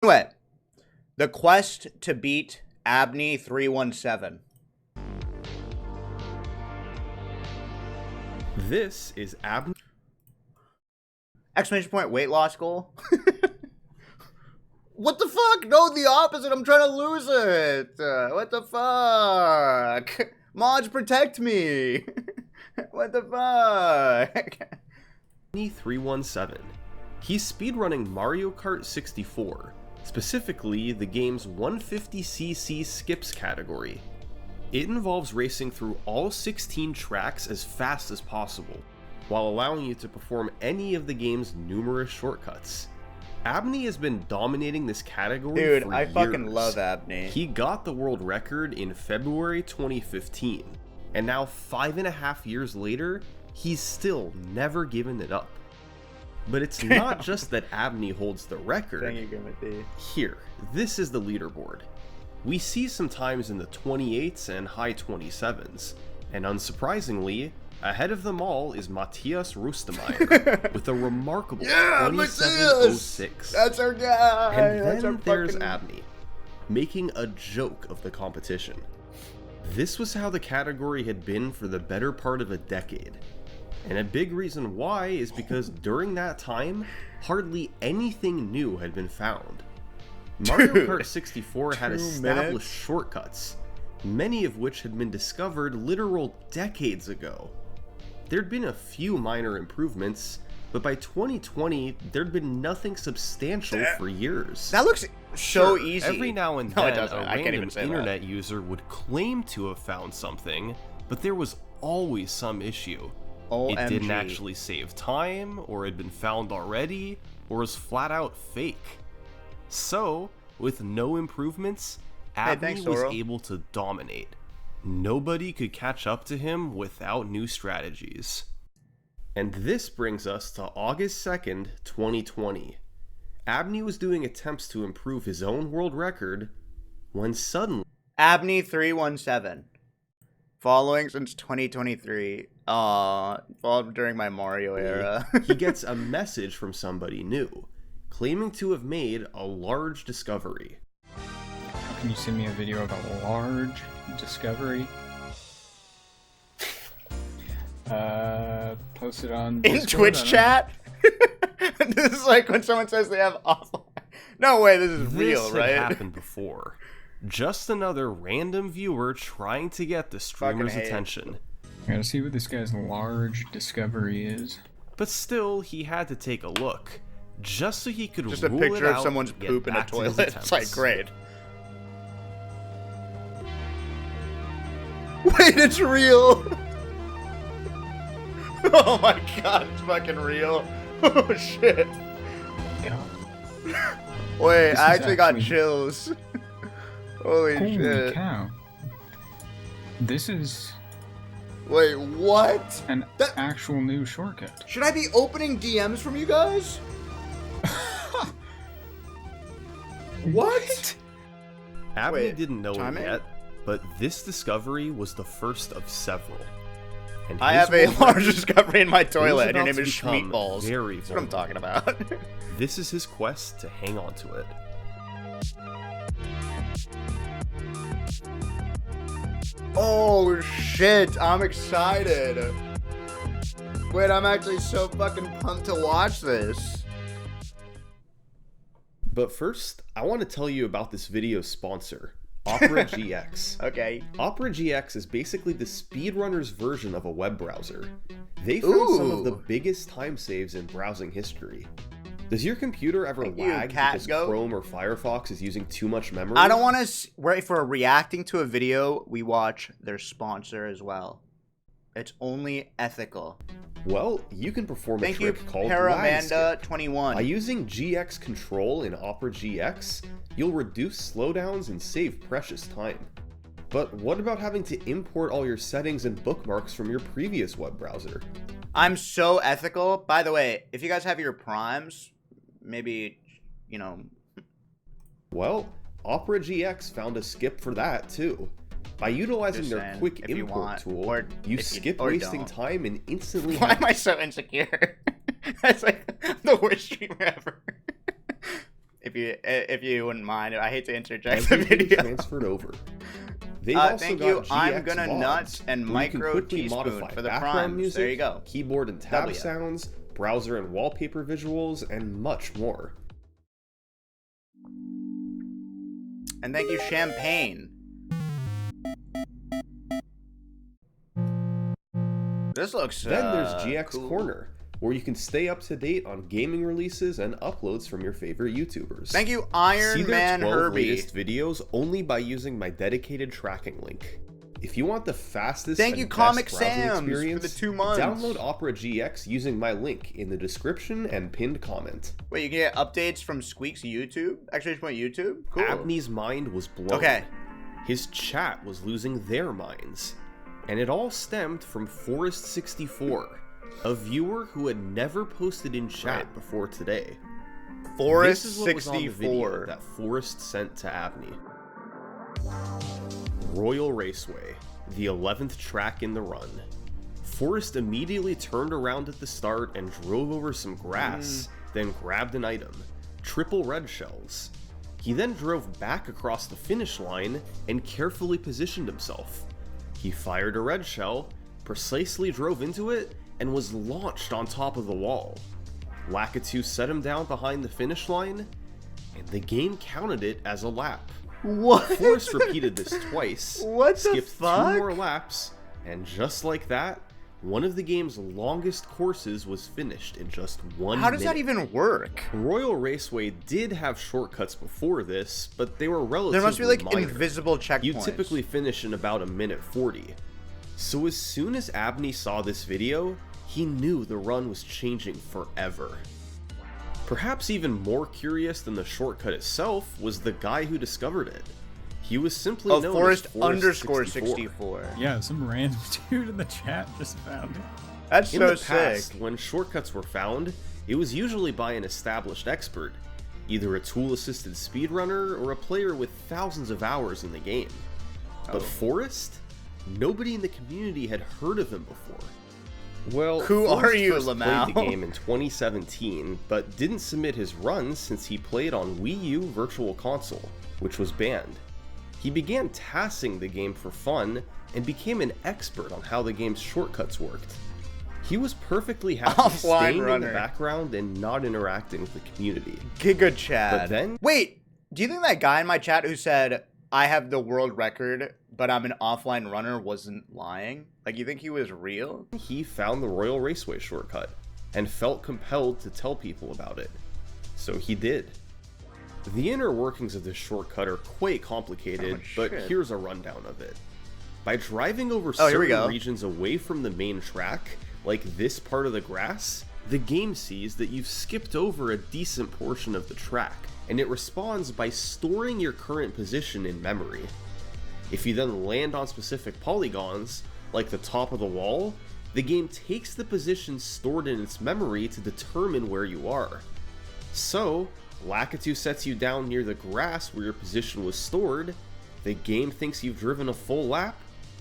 Wait. The quest to beat abney317. This is abney. Exclamation point, weight loss goal. What the fuck? No, the opposite. I'm trying to lose it. What the fuck? Mods, protect me. What the fuck? abney317. He's speedrunning Mario Kart 64, specifically the game's 150cc skips category. It involves racing through all 16 tracks as fast as possible, while allowing you to perform any of the game's numerous shortcuts. Abney has been dominating this category for years. Dude, I fucking love Abney. He got the world record in February 2015, and now 5.5 years later, he's still never given it up. But it's not just that Abney holds the record. Thank you, Timothy. Here, this is the leaderboard. We see some times in the 28s and high 27s, and unsurprisingly, ahead of them all is Matthias Rustemeyer with a remarkable 27.06. That's our guy. And That's then our there's fucking... Abney, making a joke of the competition. This was how the category had been for the better part of a decade. And a big reason why is because during that time, hardly anything new had been found. Mario Kart 64 had established shortcuts, many of which had been discovered literal decades ago. There'd been a few minor improvements, but by 2020, there'd been nothing substantial for years. That looks so easy. Every now and No, it then, doesn't. a I can't random even say internet user would claim to have found something, but there was always some issue. OMG. It didn't actually save time, or had been found already, or was flat out fake. So, with no improvements, Abney was able to dominate. Nobody could catch up to him without new strategies. And this brings us to August 2nd, 2020. Abney was doing attempts to improve his own world record when suddenly... abney317. Following since 2023. Followed during my Mario era. he gets a message from somebody new, claiming to have made a large discovery. How can you send me a video of a large discovery? Post it on in Discord, Twitch chat. This is like when someone says they have offline. No way, this is real, right? This had happened before. Just another random viewer trying to get the streamer's attention. I gotta see what this guy's large discovery is. But still, he had to take a look, just so he could just a rule picture it of out someone's and get poop in a back to his toilet. It's like, attempts. great. Wait, it's real! Oh my god, it's fucking real. Oh shit. Wait, I actually got chills. Holy shit. Cow. This is... Wait, what? An actual new shortcut. Should I be opening DMs from you guys? What? Abney didn't know it timing? yet, but this discovery was the first of several. And I his have a world large record discovery in my was toilet, and your about name to is become Schmeatballs. very That's what I'm talking vulnerable. about. This is his quest to hang on to it. Oh shit, I'm excited. Wait, I'm actually so fucking pumped to watch this. But first, I want to tell you about this video's sponsor, Opera GX. Okay. Opera GX is basically the speedrunner's version of a web browser. They found some of the biggest time saves in browsing history. Does your computer ever lag because Chrome or Firefox is using too much memory? I don't want to... If we're reacting to a video, we watch their sponsor as well. It's only ethical. Well, you can perform a trick called Paramanda21. By using GX Control in Opera GX, you'll reduce slowdowns and save precious time. But what about having to import all your settings and bookmarks from your previous web browser? I'm so ethical. By the way, if you guys have your primes, maybe, you know... Well, Opera GX found a skip for that, too. By utilizing their quick import tool, you skip wasting time and instantly... Why am I so insecure? That's like the worst streamer ever. if you wouldn't mind, I hate to interject the Everything video. transferred over. They've also Thank got you. GX I'm gonna VODs, nuts and where you can micro quickly teaspoon modify for the background primes. music, There you go. keyboard and tab W. sounds, browser and wallpaper visuals, and much more. And thank you, Champagne. This looks Then there's GX cool. Corner, where you can stay up to date on gaming releases and uploads from your favorite YouTubers. Thank you, See Iron their Man 12 Herbie. latest videos only by using my dedicated tracking link. If you want the fastest Thank and you, best Comic browsing Sam's, for experience, the 2 months. download Opera GX using my link in the description and pinned comment. Wait, you can get updates from Squeex YouTube? Actually, just YouTube? Cool. Abney's mind was blown. Okay. His chat was losing their minds. And it all stemmed from Forest64, a viewer who had never posted in chat before today. Forest This is what was on the video 64. that Forest sent to Abney. Royal Raceway, the 11th track in the run. Forrest immediately turned around at the start and drove over some grass, then grabbed an item, triple red shells. He then drove back across the finish line and carefully positioned himself. He fired a red shell, precisely drove into it, and was launched on top of the wall. Lakitu set him down behind the finish line, and the game counted it as a lap. What? Forrest repeated this twice, What the skipped fuck? 2 more laps, and just like that, one of the game's longest courses was finished in just 1 minute. How does that even work? Royal Raceway did have shortcuts before this, but they were relatively There must be like minor. invisible checkpoints. You typically finish in about 1:40. So as soon as Abney saw this video, he knew the run was changing forever. Perhaps even more curious than the shortcut itself was the guy who discovered it. He was simply known Forest as Forest 64. Yeah, some random dude in the chat just found it. That's In so the past, sick. when shortcuts were found, it was usually by an established expert, either a tool-assisted speedrunner or a player with thousands of hours in the game. But Forrest? Nobody in the community had heard of him before. Well, Who Forrest are you, first Lamau? played the game in 2017, but didn't submit his runs since he played on Wii U Virtual Console, which was banned. He began tassing the game for fun and became an expert on how the game's shortcuts worked. He was perfectly happy Offline staying in runner. the background and not interacting with the community. Giga Chad. But then- Wait, do you think that guy in my chat who said, I have the world record, but I'm an offline runner wasn't lying? Like, you think he was real? He found the Royal Raceway shortcut and felt compelled to tell people about it. So he did. The inner workings of this shortcut are quite complicated, Oh, but shit. here's a rundown of it. By driving over Oh, here we certain go. regions away from the main track, like this part of the grass, the game sees that you've skipped over a decent portion of the track, and it responds by storing your current position in memory. If you then land on specific polygons, like the top of the wall, the game takes the position stored in its memory to determine where you are. So, Lakitu sets you down near the grass where your position was stored, the game thinks you've driven a full lap,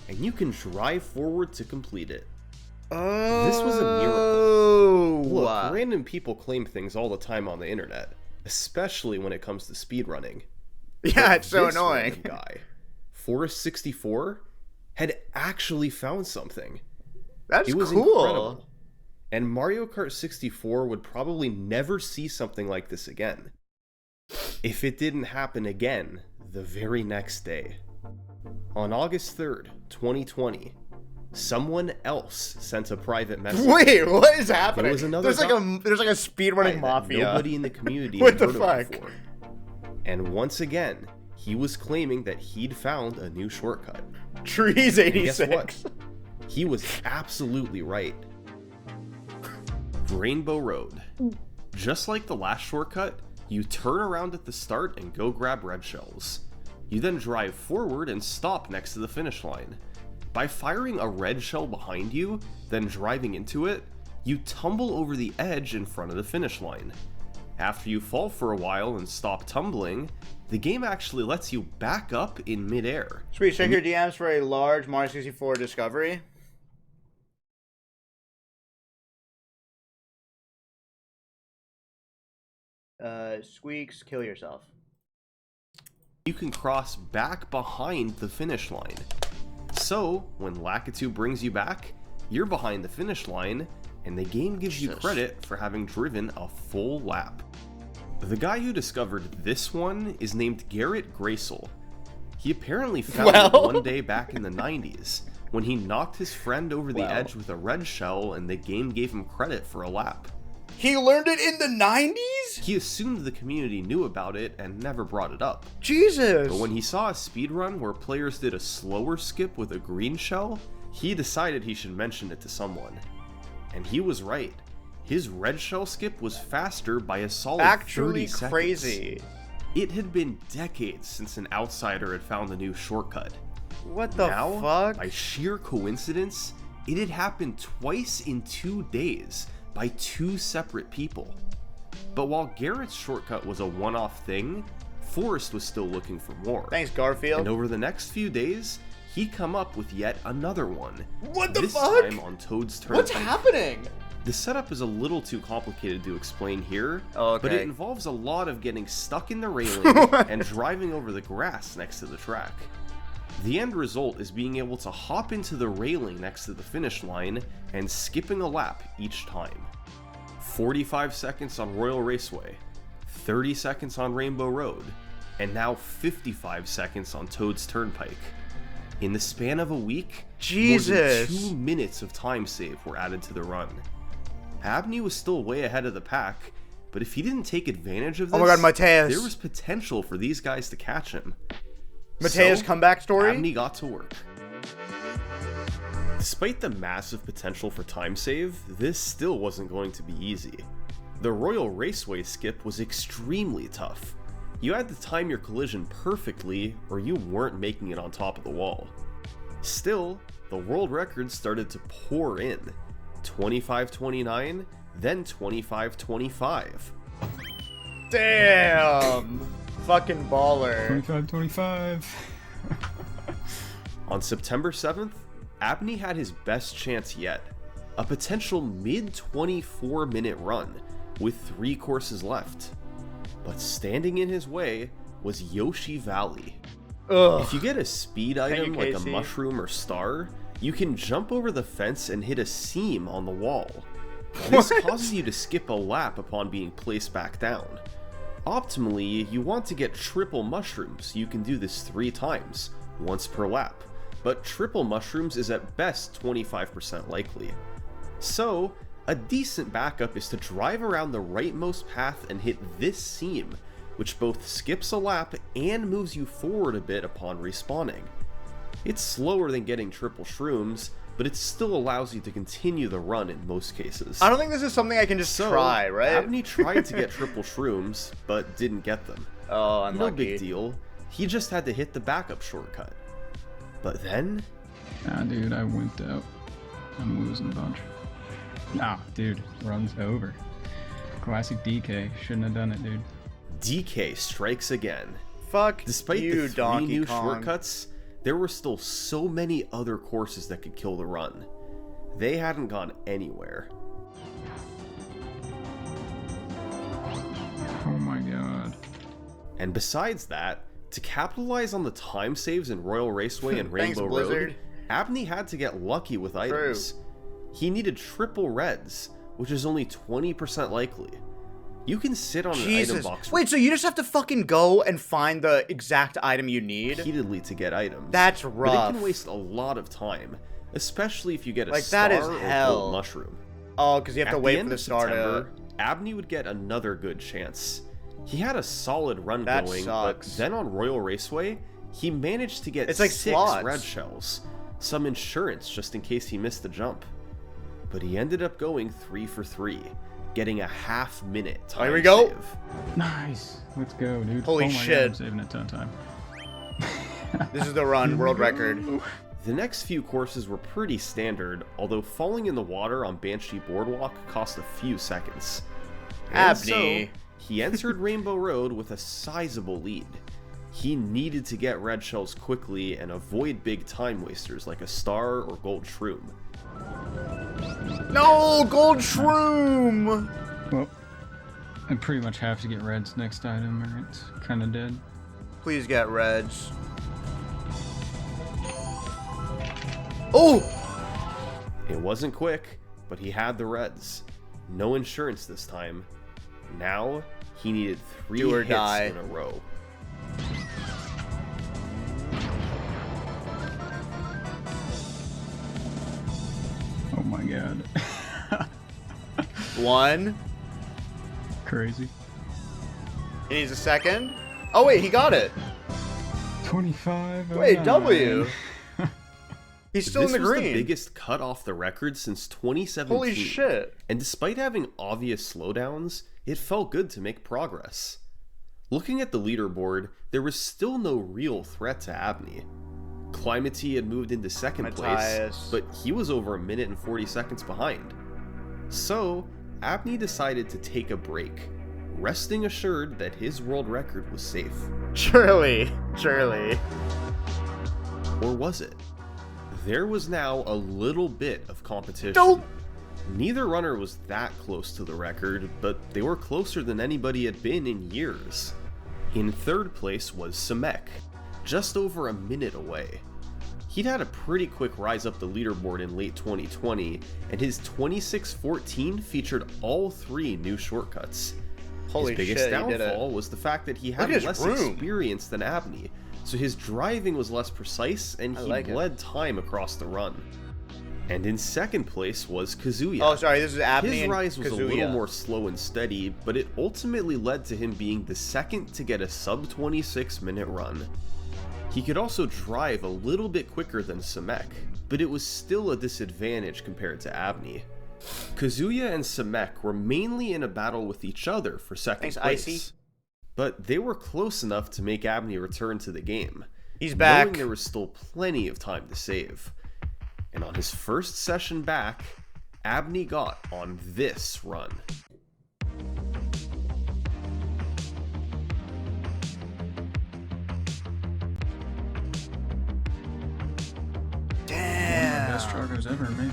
and you can drive forward to complete it. Oh. This was a miracle. Look, random people claim things all the time on the internet, especially when it comes to speedrunning. Yeah, it's so This annoying. random guy, Forest64, had actually found something. That's It was cool. incredible. And Mario Kart 64 would probably never see something like this again. If it didn't happen again the very next day. On August 3rd, 2020, someone else sent a private message. Wait, what is happening? There was another there's like a speedrunning that mafia. nobody in the community What had the heard of fuck? before. And once again, he was claiming that he'd found a new shortcut. Trees And guess 86. what? He was absolutely right. Rainbow Road. Just like the last shortcut, you turn around at the start and go grab red shells. You then drive forward and stop next to the finish line. By firing a red shell behind you, then driving into it, you tumble over the edge in front of the finish line. After you fall for a while and stop tumbling, the game actually lets you back up in midair. Sweet, check your DMs for a large Mario 64 discovery. Squeex, kill yourself. You can cross back behind the finish line. So, when Lakitu brings you back, you're behind the finish line, and the game gives you credit for having driven a full lap. The guy who discovered this one is named Garrett Graysel. He apparently found it one day back in the 90s, when he knocked his friend over the edge with a red shell and the game gave him credit for a lap. He learned it in the 90s? He assumed the community knew about it and never brought it up. Jesus! But when he saw a speedrun where players did a slower skip with a green shell, he decided he should mention it to someone. And he was right. His red shell skip was faster by a solid 30 seconds. Crazy. It had been decades since an outsider had found the new shortcut. What the fuck? By sheer coincidence, it had happened twice in 2 days by 2 separate people. But while Garrett's shortcut was a one-off thing, Forrest was still looking for more. Thanks, Garfield. And over the next few days, he'd come up with yet another one. What the fuck? This time on Toad's Turnpike. What's happening? The setup is a little too complicated to explain here, okay. but it involves a lot of getting stuck in the railing and driving over the grass next to the track. The end result is being able to hop into the railing next to the finish line and skipping a lap each time. 45 seconds on Royal Raceway, 30 seconds on Rainbow Road, and now 55 seconds on Toad's Turnpike. In the span of a week, more than 2 minutes of time save were added to the run. Abney was still way ahead of the pack, but if he didn't take advantage of this, oh my god, Mateus. There was potential for these guys to catch him. Mateus' comeback story? Abney got to work. Despite the massive potential for time save, this still wasn't going to be easy. The Royal Raceway skip was extremely tough. You had to time your collision perfectly, or you weren't making it on top of the wall. Still, the world records started to pour in. 25-29, then 25-25. Damn! Fucking baller. 25-25. On September 7th, Abney had his best chance yet. A potential mid-24 minute run, with 3 courses left. But standing in his way was Yoshi Valley. Ugh. If you get a speed item like a mushroom or star, you can jump over the fence and hit a seam on the wall. This causes you to skip a lap upon being placed back down. Optimally, you want to get triple mushrooms, so you can do this 3 times, once per lap. But triple mushrooms is at best 25% likely. So, a decent backup is to drive around the rightmost path and hit this seam, which both skips a lap and moves you forward a bit upon respawning. It's slower than getting triple shrooms, but it still allows you to continue the run in most cases. I don't think this is something I can just try, right? Abney tried to get triple shrooms, but didn't get them. Oh, unlucky. No big deal. He just had to hit the backup shortcut. But then... Nah, dude, I wimped out. I'm losing a bunch. Nah, dude, run's over. Classic DK. Shouldn't have done it, dude. DK strikes again. Fuck Despite you, the 3 Donkey new Kong. shortcuts, there were still so many other courses that could kill the run. They hadn't gone anywhere. Oh my god. And besides that, to capitalize on the time saves in Royal Raceway and Rainbow Road, Abney had to get lucky with items. He needed triple reds, which is only 20% likely. You can sit on an item box. Wait, so you just have to fucking go and find the exact item you need? Repeatedly to get items. That's rough. But it can waste a lot of time, especially if you get a like, star that is or hell. gold mushroom. Oh, because you have to wait for the star September, to... Abney would get another good chance. He had a solid run going, sucks. but then on Royal Raceway, he managed to get It's like 6 slots. red shells, some insurance just in case he missed the jump. But he ended up going 3 for 3, getting a half-minute time Here we go. save. Nice. Let's go, dude. Holy oh my shit. God, I'm saving a ton of time. This is the run, world record. The next few courses were pretty standard, although falling in the water on Banshee Boardwalk cost a few seconds. And Abney. so, he entered Rainbow Road with a sizable lead. He needed to get red shells quickly and avoid big time wasters like a star or gold shroom. No, gold shroom! Well, I pretty much have to get reds next item or it's kind of dead. Please get reds. Oh! It wasn't quick, but he had the reds. No insurance this time. Now, he needed 3 Do or hits die. in a row. Oh my god. 1. Crazy. He needs a second. Oh wait, he got it. 25. Wait, W. He's still This in the was green. the biggest cut off the record since 2017. Holy shit. And despite having obvious slowdowns, it felt good to make progress. Looking at the leaderboard, there was still no real threat to Abney. Climate had moved into second Matthias. place, but he was over 1 minute and 40 seconds behind. So, Abney decided to take a break, resting assured that his world record was safe. Surely. Surely. Or was it? There was now a little bit of competition. Don't. Neither runner was that close to the record, but they were closer than anybody had been in years. In third place was Squeex, just over 1 minute away. He'd had a pretty quick rise up the leaderboard in late 2020, and his 2614 featured all 3 new shortcuts. Holy His biggest shit, he did it. downfall was the fact that he had Look at his less room. experience than Abney, so his driving was less precise and I he like it. bled time across the run. And in second place was Kazuya. Oh, sorry, this is Abney His and rise was a little Kazuya. more slow and steady, but it ultimately led to him being the second to get a sub 26 minute run. He could also drive a little bit quicker than Squeex, but it was still a disadvantage compared to Abney. Kazuya and Squeex were mainly in a battle with each other for second Thanks, place, Icy. but they were close enough to make Abney return to the game. He's back. Knowing there was still plenty of time to save. And on his first session back, Abney got on this run. Damn. Best struggles ever, maybe.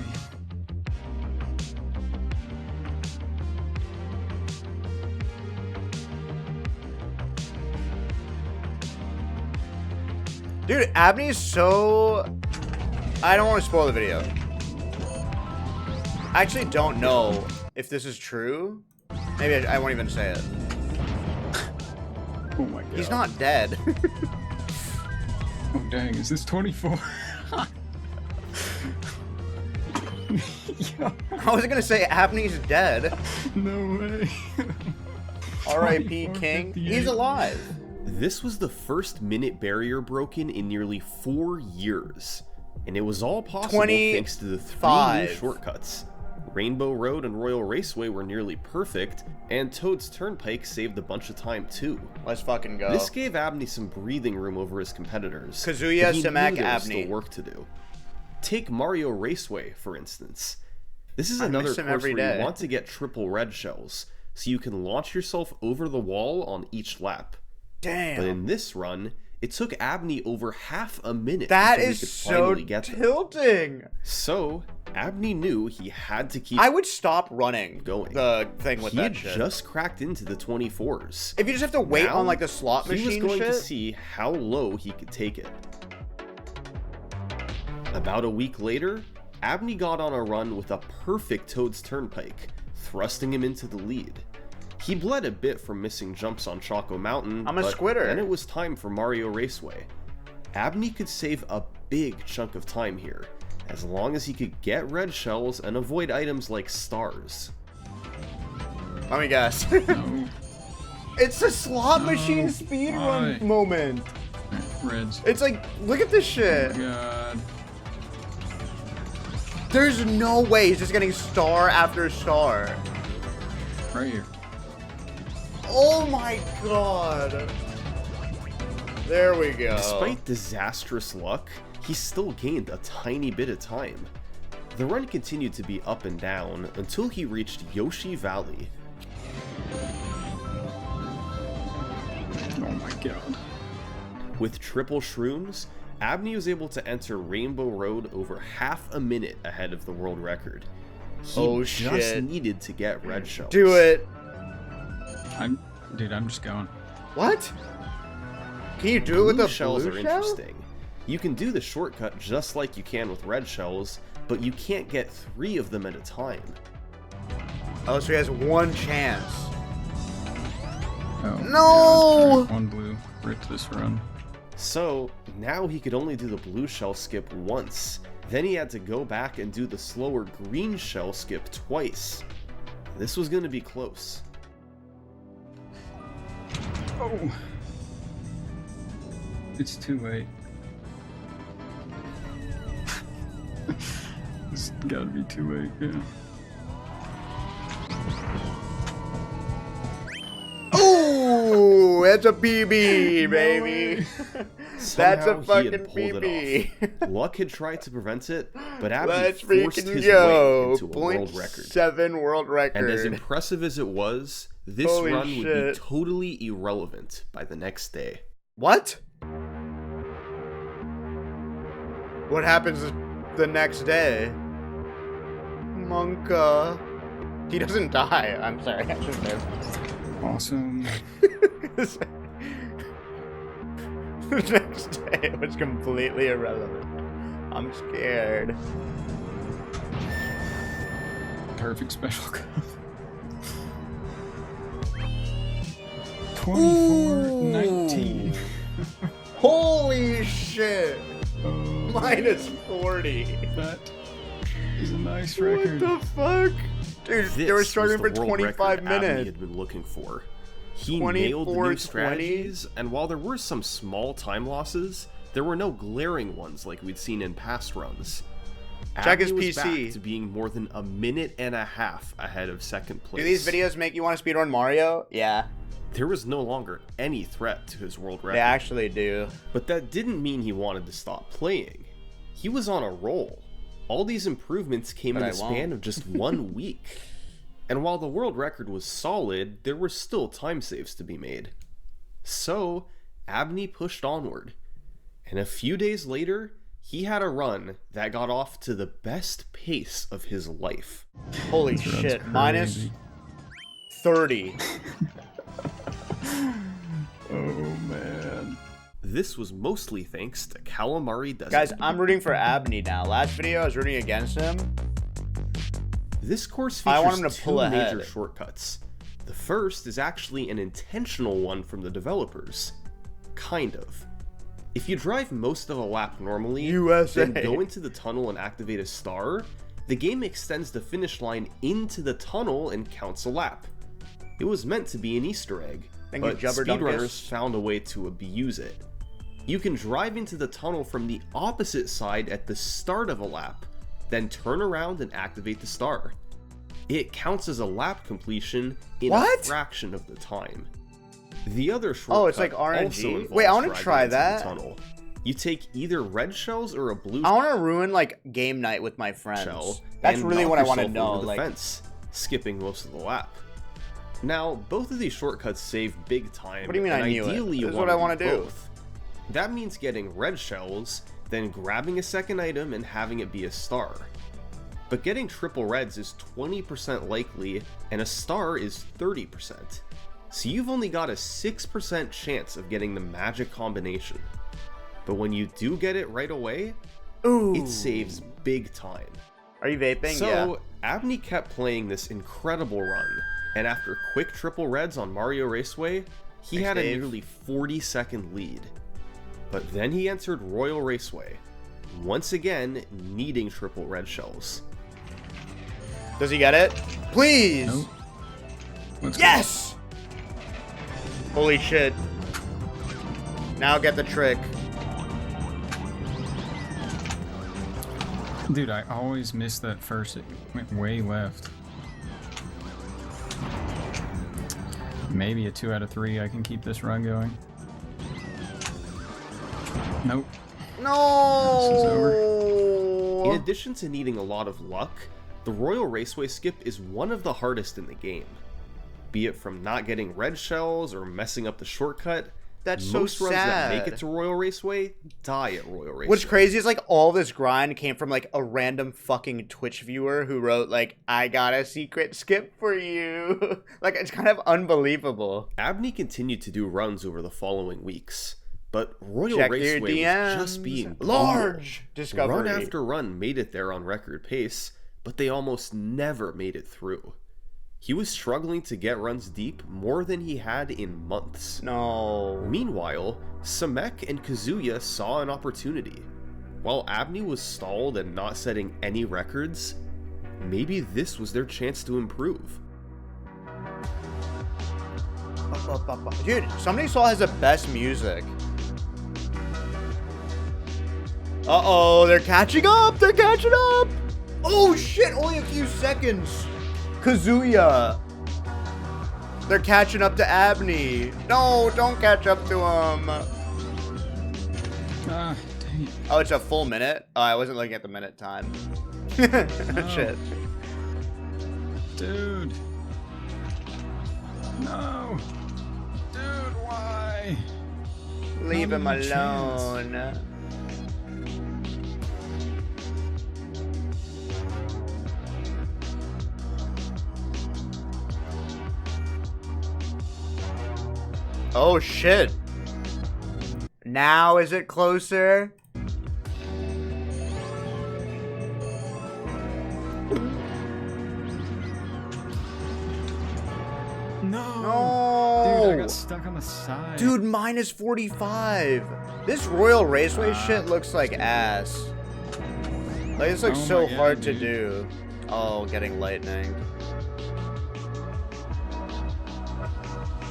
Dude, Abney is so... I don't want to spoil the video. I actually don't know if this is true. Maybe I won't even say it. Oh my god. He's not dead. Oh dang, is this 24? Yo, I was gonna say Abney's dead. no way. R.I.P. 24, King. 58. He's alive. This was the first minute barrier broken in nearly 4 years, and it was all possible thanks to the 3 new 25. shortcuts. Rainbow Road and Royal Raceway were nearly perfect, and Toad's Turnpike saved a bunch of time too. Let's fucking go. This gave Abney some breathing room over his competitors. Kazuya, but he knew Squeex, there was Abney. still work to do. Take Mario Raceway, for instance. This is I another miss him course every where day. you want to get triple red shells, so you can launch yourself over the wall on each lap. Damn. But in this run, it took Abney over half a minute That before he is could so finally get them. tilting. So, Abney knew he had to keep I would stop running going. the thing with he that had shit. just cracked into the 24s. If you just have to wait Now, on like the slot he was machine going shit. to see how low he could take it. About a week later, Abney got on a run with a perfect Toad's Turnpike, thrusting him into the lead. He bled a bit from missing jumps on Choco Mountain, I'm a but squitter. then it was time for Mario Raceway. Abney could save a big chunk of time here, as long as he could get red shells and avoid items like stars. Let me guess. No. It's a slot No. machine speedrun Why? moment. Reds. It's like, look at this shit. God. There's no way he's just getting star after star. Right here. Oh my god. There we go. Despite disastrous luck, he still gained a tiny bit of time. The run continued to be up and down until he reached Yoshi Valley. Oh my god. With triple shrooms, Abney was able to enter Rainbow Road over half a minute ahead of the world record. He Oh, just shit. needed to get red shells. Do it. Dude, I'm just going. What? Can you do it with Blue a shells blue are shell? interesting. You can do the shortcut just like you can with red shells, but you can't get 3 of them at a time. Oh, so he has one chance. Oh, No! yeah, one blue. Ripped this run. So, now he could only do the blue shell skip once. Then he had to go back and do the slower green shell skip twice. This was going to be close. Oh! It's too late. It's gotta be too late, yeah. Ooh, it's a PB, baby. That's a Somehow he fucking had pulled PB. it off. Luck had tried to prevent it, but Abney Let's forced freaking his go. way into a world record. 0.7 world record. And as impressive as it was, this Holy run would be shit. totally irrelevant by the next day. What? What happens the next day? Monka. He doesn't die. I'm sorry. I shouldn't have. Awesome. The next day was completely irrelevant. I'm scared. Perfect special cup. 24-19. Holy shit! Oh, Minus 40. that is a nice What record. the fuck? Dude, they were This struggling for was the world 25 record Abney minutes. had been looking for. He nailed the 24-20. new strategies, and while there were some small time losses, there were no glaring ones like we'd seen in past runs. Check his Abney was PC. back to being more than a minute and a half ahead of second place. Do these videos make you want to speedrun Mario? Yeah, There was no longer any threat to his world record. they actually do. But that didn't mean he wanted to stop playing. He was on a roll. All these improvements came But in I the span won't. of just 1 week. And while the world record was solid, there were still time saves to be made. So, Abney pushed onward. And a few days later, he had a run that got off to the best pace of his life. Holy This run's shit, minus crazy. 30. Oh man. This was mostly thanks to Calamari Desert. Guys, I'm rooting for Abney now. Last video, I was rooting against him. This course I features want him to pull two ahead. major shortcuts. The first is actually an intentional one from the developers. Kind of. If you drive most of a lap normally, USA. then go into the tunnel and activate a star, the game extends the finish line into the tunnel and counts a lap. It was meant to be an Easter egg, Thank you, but Jubberdunkus. speedrunners found a way to abuse it. You can drive into the tunnel from the opposite side at the start of a lap, then turn around and activate the star. It counts as a lap completion in What? a fraction of the time. The other shortcut Oh, it's like RNG? also involves Wait, I wanna driving try into the that. tunnel. You take either red shells or a blue I want to ruin like game night with my friends. shell. That's and really knock what I want to yourself know. over the Like, fence, skipping most of the lap. Now, both of these shortcuts save big time. What do you mean and I knew it? ideally This is you what I wanna wanna do. both. That means getting red shells, then grabbing a second item and having it be a star. But getting triple reds is 20% likely, and a star is 30%. So you've only got a 6% chance of getting the magic combination. But when you do get it right away, ooh, it saves big time. Are you vaping? So, Yeah. Abney kept playing this incredible run, and after quick triple reds on Mario Raceway, he Thanks, had a Dave. nearly 40-second lead. But then he entered Royal Raceway, once again needing triple red shells. Does he get it? Please. Nope. Let's go. Yes. Holy shit. Now get the trick. Dude, I always miss that first. It went way left. Maybe a 2 out of 3. I can keep this run going. Nope. No. This is over. In addition to needing a lot of luck, the Royal Raceway skip is one of the hardest in the game. Be it from not getting red shells or messing up the shortcut, That's Most so runs that sad. make it to Royal Raceway die at Royal Raceway. What's crazy is like all this grind came from like a random fucking Twitch viewer who wrote like, "I got a secret skip for you." Like it's kind of unbelievable. Abney continued to do runs over the following weeks, but Royal Check your Raceway was DMs. just being Large brutal. discovery. Run after run made it there on record pace, but they almost never made it through. He was struggling to get runs deep more than he had in months. No. Meanwhile, Samek and Kazuya saw an opportunity. While Abney was stalled and not setting any records, maybe this was their chance to improve. Dude, somebody saw has the best music. Uh-oh, they're catching up! They're catching up! Oh shit, only a few seconds. Kazuya. They're catching up to Abney. No, don't catch up to him. Ah, dang it. Oh, it's a full minute? Oh, I wasn't looking at the minute time. Shit. Dude. No. Dude, why? Leave him Not even a chance. alone. Oh shit. Now is it closer? No. Dude, I No. got stuck on the side. Dude, minus 45. This Royal Raceway shit looks like ass. Like, this looks Oh so my God, hard to dude. do. Oh, getting lightning.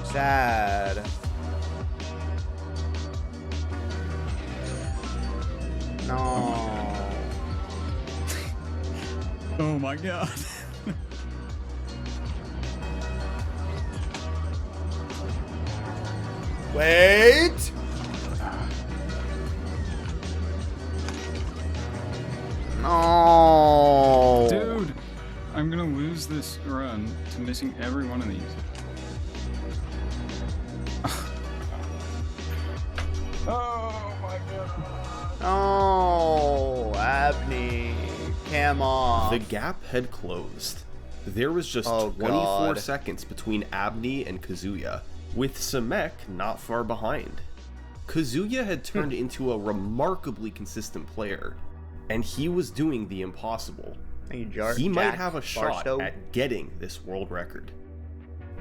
Sad. No. Oh my god. Wait. No. Dude, I'm gonna lose this run to missing every one of these. Oh my god. Oh, Abney. Come on. The gap had closed. There was just Oh, 24 God. seconds between Abney and Kazuya, with Samek not far behind. Kazuya had turned into a remarkably consistent player, and he was doing the impossible. Thank you, He might Jack have a shot Barstow. at getting this world record.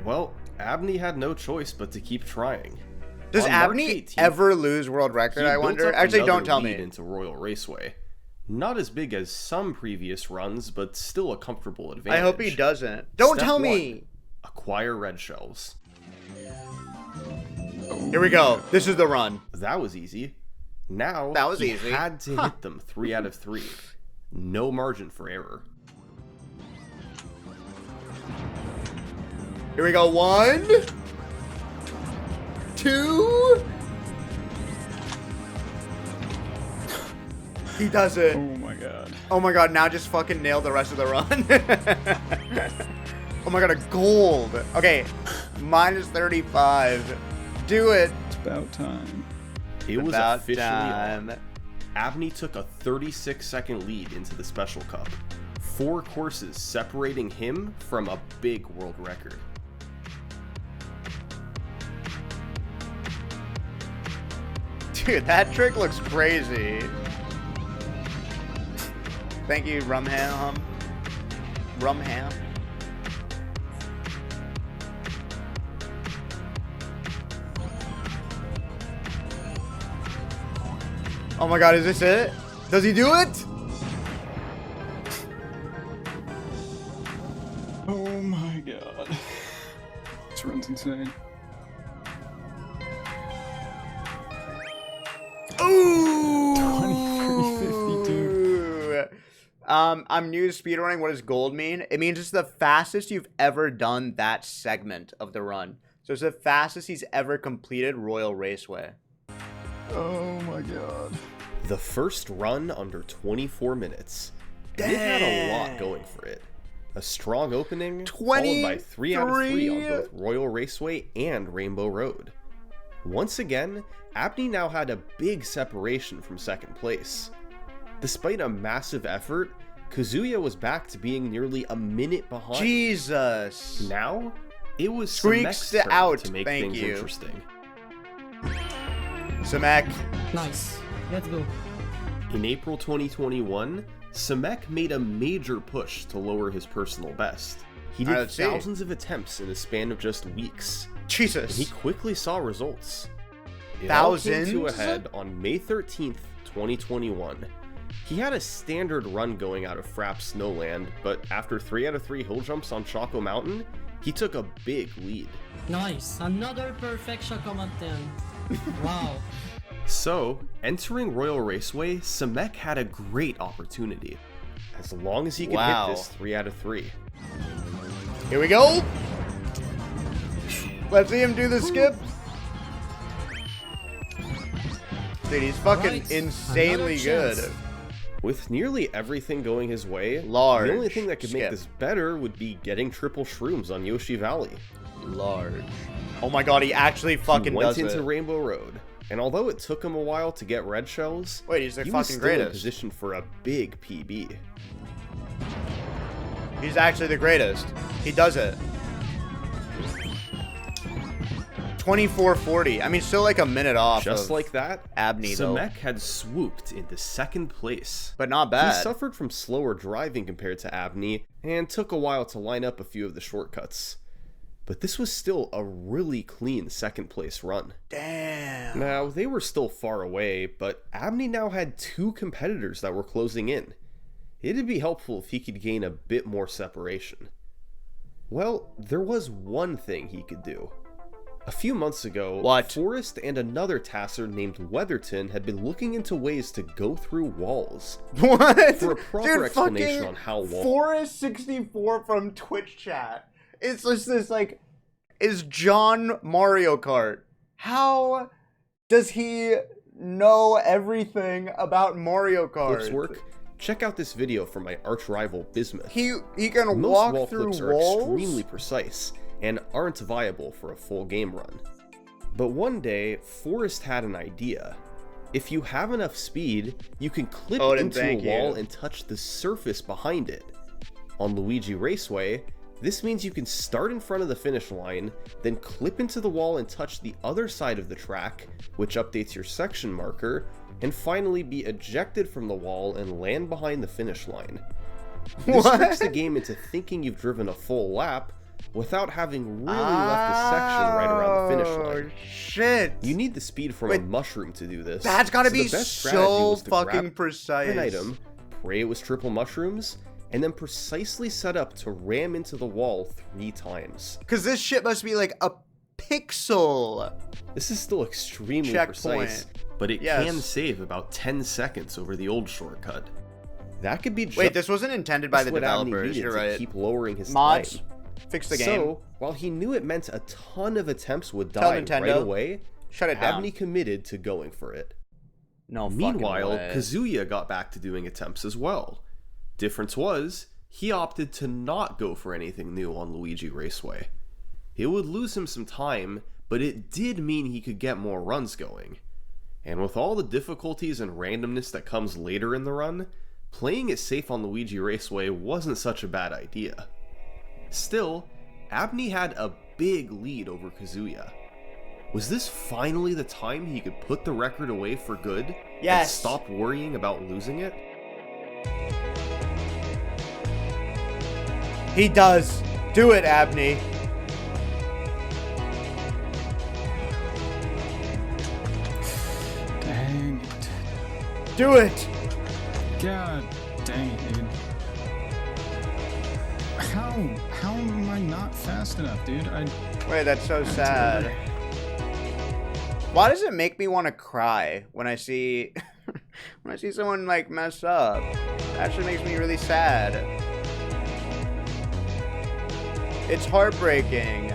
Well, Abney had no choice but to keep trying. Does On March Abney 18th, ever lose world he record, I built wonder? up Actually, another don't tell lead me. into Royal Raceway. Not as big as some previous runs, but still a comfortable advantage. I hope he doesn't. Don't Step tell one, me. Acquire red shells. Here we go. This is the run. That was easy. Now That was he easy. had to hit them 3 out of 3. No margin for error. Here we go. 1, 2. He does it. Oh my god. Oh my god, now just fucking nail the rest of the run. Oh my god, a gold. Okay, minus 35. Do it. It's about time. It was About officially time. on. Abney took a 36-second lead into the Special Cup. 4 courses separating him from a big world record. Dude, that trick looks crazy. Thank you, Rumham. Rumham. Oh my god, is this it? Does he do it? Oh my god. This run's insane. Ooh! 23:52. I'm new to speedrunning. What does gold mean? It means it's the fastest you've ever done that segment of the run. So it's the fastest he's ever completed Royal Raceway. Oh my god. The first run under 24 minutes. And it had a lot Dang. going for it. A strong opening, followed by 3 out of 3 on 23. both Royal Raceway and Rainbow Road. Once again, Abney now had a big separation from second place. Despite a massive effort, Kazuya was back to being nearly a minute behind. Jesus. Now, it was Squeex Semek's turn out. to make Thank things you. interesting. Samek. Nice. Let's go. In April 2021, Semek made a major push to lower his personal best. He did let's see. thousands of attempts in a span of just weeks, and Jesus. he quickly saw results. It Thousands? all came to a head on May 13th, 2021. He had a standard run going out of Frapp Snowland, but after 3 out of 3 hill jumps on Choco Mountain, he took a big lead. Nice. Another perfect Choco Mountain. Wow. So, entering Royal Raceway, Semek had a great opportunity. As long as he could Wow. hit this 3 out of 3. Here we go. Let's see him do the skip. Dude, he's fucking Alright, insanely another good. chance. With nearly everything going his way, Large the only thing that could make skip. this better would be getting triple shrooms on Yoshi Valley. Large. Oh my god, he actually fucking He went does into it. Rainbow Road, and although it took him a while to get red shells, Wait, he's the he was fucking still in greatest. position for a big PB. He's actually the greatest. He does it. 24:40. I mean, still like a minute off. Just of like that, Abney, though. Semek had swooped into second place. But not He bad. suffered from slower driving compared to Abney, and took a while to line up a few of the shortcuts. But this was still a really clean second place run. Damn. Now, they were still far away, but Abney now had 2 competitors that were closing in. It'd be helpful if he could gain a bit more separation. Well, there was one thing he could do. A few months ago, What? Forrest and another tasser named Weatherton had been looking into ways to go through walls. What? For a proper Dude, explanation fucking on how wall- Forrest64 from Twitch chat. It's just this, like, is John Mario Kart. How does he know everything about Mario Kart? Clips work? Check out this video from my arch rival Bismuth. He can Most walk wall through clips are walls? extremely precise and aren't viable for a full game run. But one day, Forrest had an idea. If you have enough speed, you can clip Odin, into a thank wall you. and touch the surface behind it. On Luigi Raceway, this means you can start in front of the finish line, then clip into the wall and touch the other side of the track, which updates your section marker, and finally be ejected from the wall and land behind the finish line. This What? tricks the game into thinking you've driven a full lap without having really left a section right around the finish line. Shit. You need the speed from Wait, a mushroom to do this. That's gotta so be the best strategy so was to fucking grab precise. an item, pray it was triple mushrooms, and then precisely set up to ram into the wall 3 times. Because this shit must be like a pixel. This is still extremely Checkpoint. precise, but it Yes. can save about 10 seconds over the old shortcut. That could be Wait, this wasn't intended by the what Abney developers. needed You're to right. keep lowering his Mods, time. fix the game. So, while he knew it meant a ton of attempts would Tell die Nintendo, right away, shut it down. Abney committed to going for it. No fucking Meanwhile, way. Kazuya got back to doing attempts as well. Difference was, he opted to not go for anything new on Luigi Raceway. It would lose him some time, but it did mean he could get more runs going. And with all the difficulties and randomness that comes later in the run, playing it safe on Luigi Raceway wasn't such a bad idea. Still, Abney had a big lead over Kazuya. Was this finally the time he could put the record away for good? Yes. And stop worrying about losing it? He does. Do it, Abney. Dang it. Do it. God dang it, dude. How am I not fast enough, dude? Wait, that's so sad. Why does it make me want to cry when I see when I see someone like mess up? It actually makes me really sad. It's heartbreaking.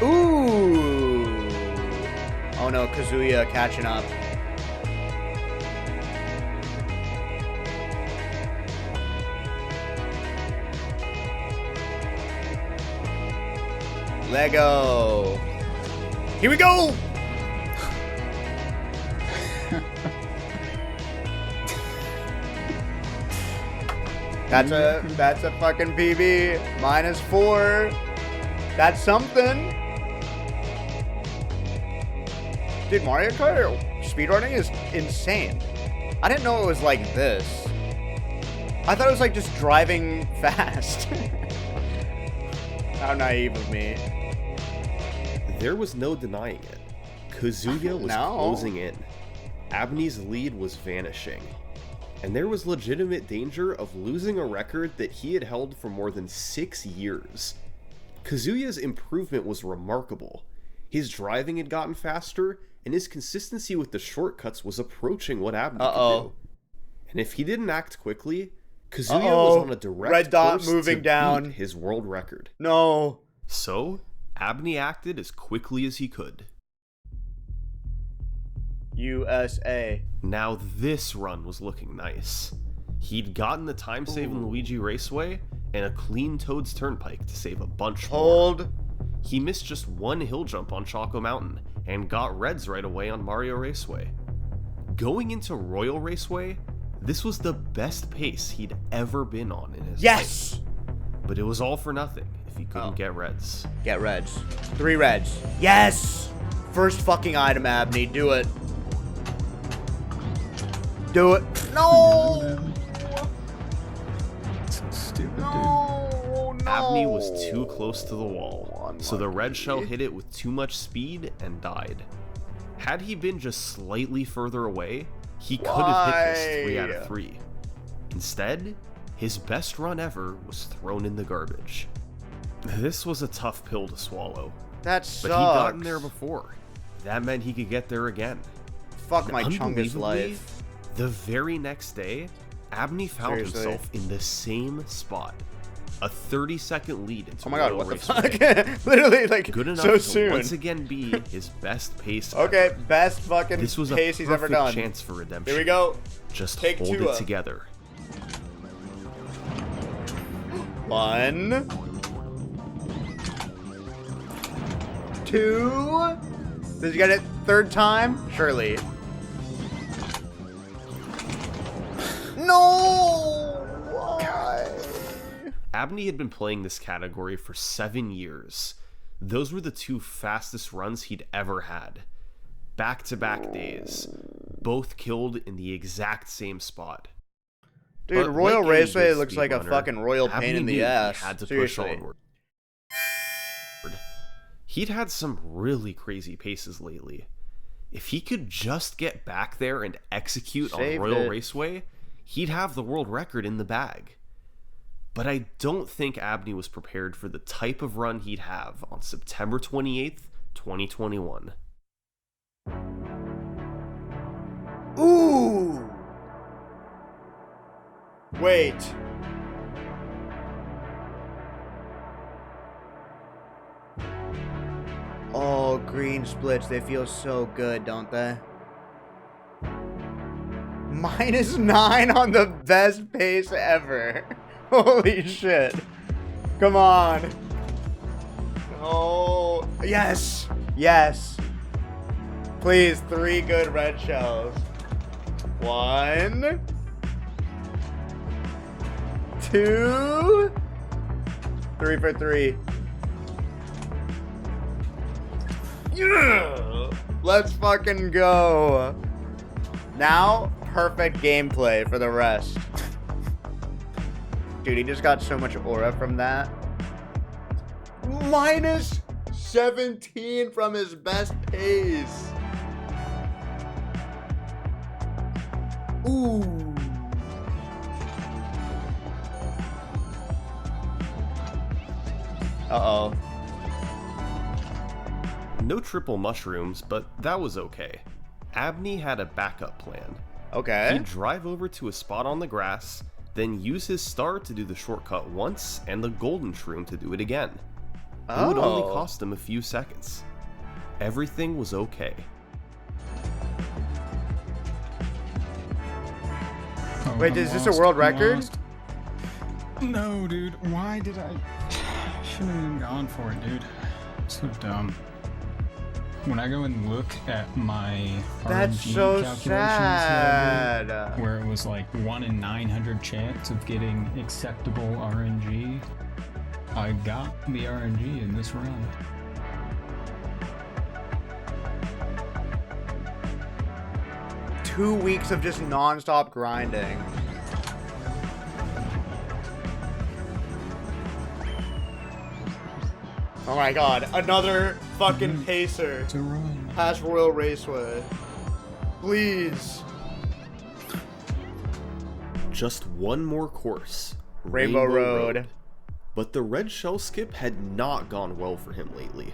Ooh. Oh no, Kazuya catching up. Lego. Here we go. That's a fucking PB. -4. That's something. Dude, Mario Kart speedrunning is insane. I didn't know it was like this. I thought it was like just driving fast. How naive of me. There was no denying it. Kazuya was closing in. Abney's lead was vanishing. And there was legitimate danger of losing a record that he had held for more than 6 years. Kazuya's improvement was remarkable. His driving had gotten faster, and his consistency with the shortcuts was approaching what Abney could do. And if he didn't act quickly, Kazuya was on a direct red dot course moving to down beat his world record. No. So, Abney acted as quickly as he could. USA. Now this run was looking nice. He'd gotten the time-saving Luigi Raceway and a clean Toad's Turnpike to save a bunch more. He missed just one hill jump on Choco Mountain and got reds right away on Mario Raceway. Going into Royal Raceway, this was the best pace he'd ever been on in his life. But it was all for nothing if he couldn't get reds. Get reds. 3 reds. Yes! First fucking item, Abney. Do it. Do it. No! So stupid, dude. No! Abney was too close to the wall, so the red shell hit it with too much speed and died. Had he been just slightly further away, he could have hit this 3 out of 3. Instead, his best run ever was thrown in the garbage. This was a tough pill to swallow. That sucks. But he'd gotten there before. That meant he could get there again. Fuck my Chungus life. The very next day, Abney found himself in the same spot. A 30-second lead into God, Royal what Raceway. the fuck? Literally, like, good enough so to soon. once again be his best pace Okay, ever. best fucking This was a pace he's ever perfect done. chance for redemption. Here we go. Just Take hold 2 it together. 1, 2. Does he get it 3rd time? Surely. No! Why? Abney had been playing this category for 7 years. Those were the 2 fastest runs he'd ever had. Back-to-back days. Both killed in the exact same spot. Dude, But Royal like any Raceway good looks like a speedrunner, fucking royal pain Abney in the knew ass. He had to Seriously. push onward. He'd had some really crazy paces lately. If he could just get back there and execute on Royal Raceway, he'd have the world record in the bag. But I don't think Abney was prepared for the type of run he'd have on September 28th, 2021. Ooh! Wait. Oh, green splits. They feel so good, don't they? -9 on the best pace ever. Holy shit. Come on. Oh, yes. Yes. Please, 3 good red shells. 1, 2, 3 for 3. Yeah! Let's fucking go. Now, perfect gameplay for the rest. Dude, he just got so much aura from that. -17 from his best pace. Ooh. Uh-oh. No triple mushrooms, but that was okay. Abney had a backup plan. Okay. He'd drive over to a spot on the grass, then use his star to do the shortcut once and the golden shroom to do it again. It would only cost him a few seconds. Everything was okay. Wait, is this a world record? No, dude. Why did I... Shouldn't have even gone for it, dude. So dumb. When I go and look at my That's RNG so calculations sad. where it was like 1 in 900 chance of getting acceptable RNG, I got the RNG in this run. Two weeks of just non-stop grinding. Oh my god, another fucking pacer. To run. Past Royal Raceway. Please. Just one more course. Rainbow Road. But the red shell skip had not gone well for him lately.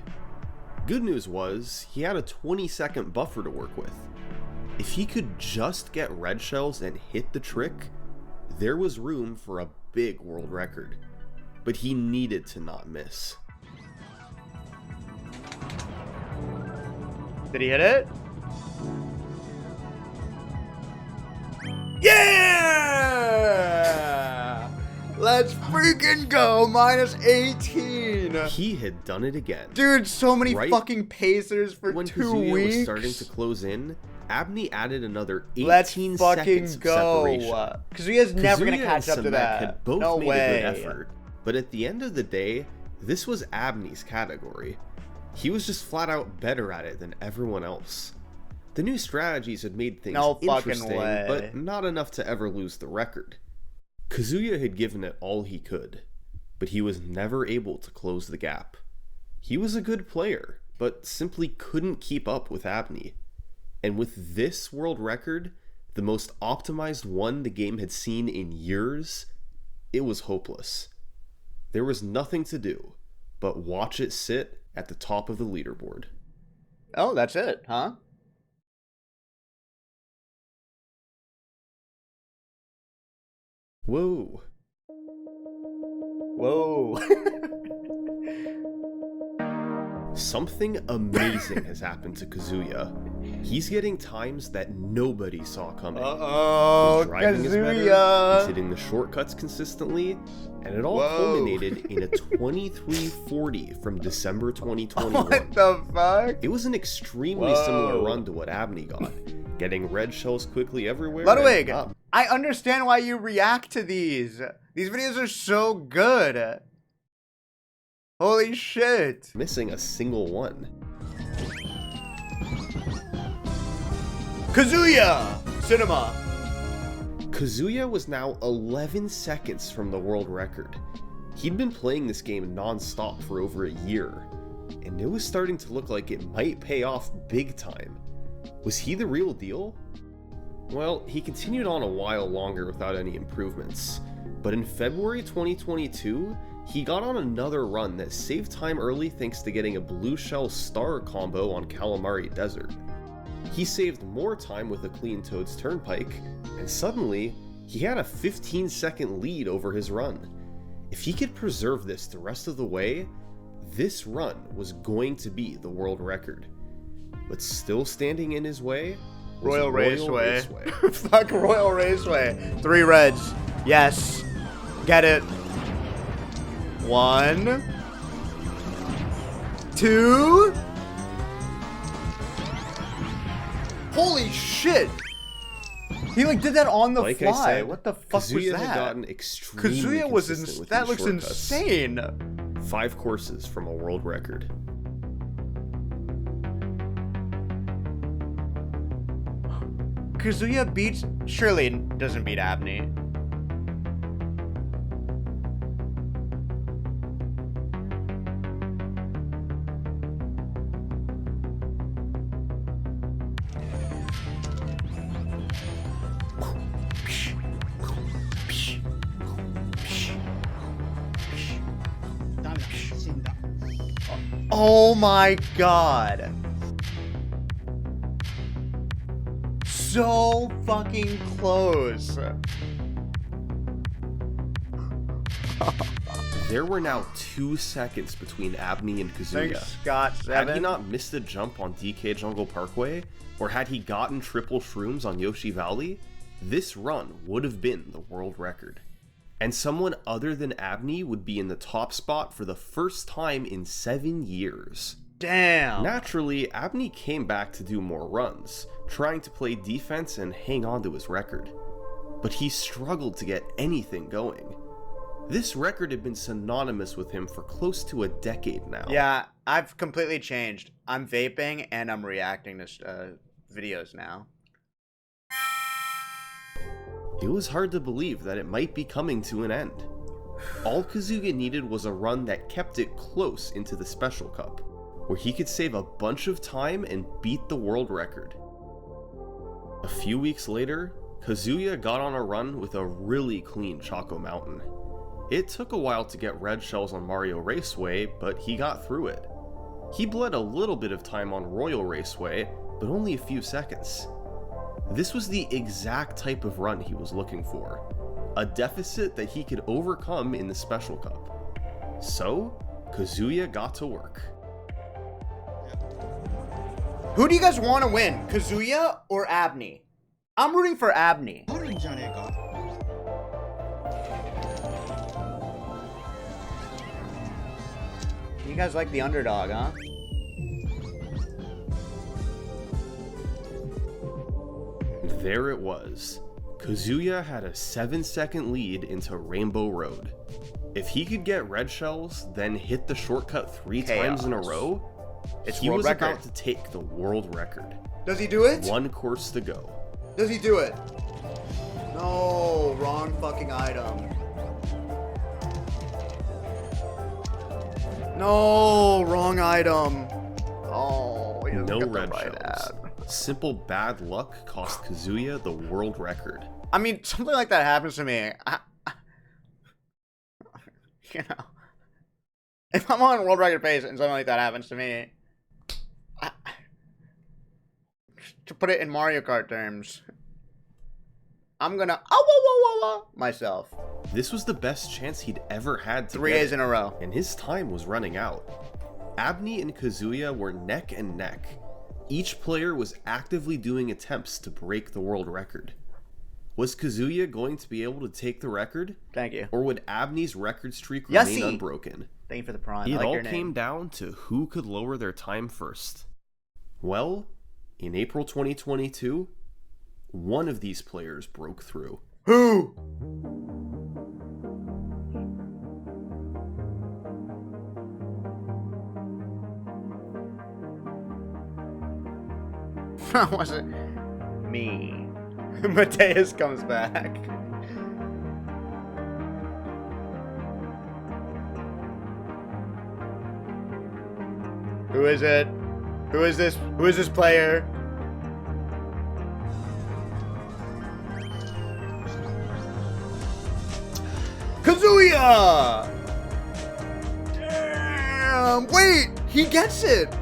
Good news was, he had a 20-second buffer to work with. If he could just get red shells and hit the trick, there was room for a big world record. But he needed to not miss. Did he hit it? Yeah! Let's freaking go! Minus 18! He had done it again. Dude, so many Right fucking pacers for when 2 Kazuya weeks. was starting to close in, Abney added another 18 Let's seconds fucking of go. separation. Kazuya's never gonna Kazuya catch and up to Samek that. had both No made way. a good effort, but at the end of the day, this was Abney's category. He was just flat out better at it than everyone else. The new strategies had made things No fucking interesting, way. but not enough to ever lose the record. Kazuya had given it all he could, but he was never able to close the gap. He was a good player, but simply couldn't keep up with Abney. And with this world record, the most optimized one the game had seen in years, it was hopeless. There was nothing to do but watch it sit at the top of the leaderboard. Oh, that's it, huh? Whoa. Whoa. Something amazing has happened to Kazuya. He's getting times that nobody saw coming. Uh-oh, His driving is better, Kazuya. he's hitting the shortcuts consistently, and it all Whoa. culminated in a 2340 from December 2021. What the fuck? It was an extremely Whoa. similar run to what Abney got, getting red shells quickly everywhere. Ludwig, and up. I understand why you react to these. These videos are so good. Holy shit. Missing a single one. Kazuya! Cinema. Kazuya was now 11 seconds from the world record. He'd been playing this game non-stop for over a year, and it was starting to look like it might pay off big time. Was he the real deal? Well, he continued on a while longer without any improvements, but in February 2022, he got on another run that saved time early thanks to getting a blue shell star combo on Calamari Desert. He saved more time with a clean Toad's Turnpike, and suddenly, he had a 15-second lead over his run. If he could preserve this the rest of the way, this run was going to be the world record. But still standing in his way was Royal Raceway. Raceway. Fuck Royal Raceway. 3 reds. Yes. Get it. 1, 2. Holy shit! He like did that on the Like fly. I said, What the fuck Kazuya was had that? gotten extremely Kazuya was consistent with that these looks shortcuts. insane. 5 courses from a world record. Kazuya beats surely doesn't beat Abney. Oh my god. So fucking close. There were now 2 seconds between Abney and Kazuya. Thanks, Scott. Had he 7. not missed the jump on DK Jungle Parkway, or had he gotten triple shrooms on Yoshi Valley, this run would have been the world record. And someone other than Abney would be in the top spot for the first time in 7 years. Damn. Naturally, Abney came back to do more runs, trying to play defense and hang on to his record. But he struggled to get anything going. This record had been synonymous with him for close to a decade now. Yeah, I've completely changed. I'm vaping and I'm reacting to videos now. It was hard to believe that it might be coming to an end. All Kazuya needed was a run that kept it close into the Special Cup, where he could save a bunch of time and beat the world record. A few weeks later, Kazuya got on a run with a really clean Choco Mountain. It took a while to get red shells on Mario Raceway, but he got through it. He bled a little bit of time on Royal Raceway, but only a few seconds. This was the exact type of run he was looking for, a deficit that he could overcome in the Special Cup. So, Kazuya got to work. Who do you guys want to win, Kazuya or Abney? I'm rooting for Abney. You guys like the underdog, huh? There it was. Kazuya had a 7-second lead into Rainbow Road. If he could get red shells, then hit the shortcut 3 times in a row, he was about to take the world record. Does he do it? 1 course to go. Does he do it? No, wrong fucking item. No, wrong item. Oh, he doesn't No get the red right shells. ad. Simple bad luck cost Kazuya the world record. I mean, something like that happens to me. You know, if I'm on world record pace and something like that happens to me, to put it in Mario Kart terms, I'm gonna myself. This was the best chance he'd ever had to 3 get days it, in a row. and his time was running out. Abney and Kazuya were neck and neck. Each player was actively doing attempts to break the world record. Was Kazuya going to be able to take the record? Thank you. Or would Abney's record streak remain unbroken? Thank you for the prime. It I like all your name. came down to who could lower their time first. Well, in April 2022, one of these players broke through. Who? Was it me? Mateus comes back. Who is it? Who is this? Who is this player? Kazuya! Damn! Wait! He gets it!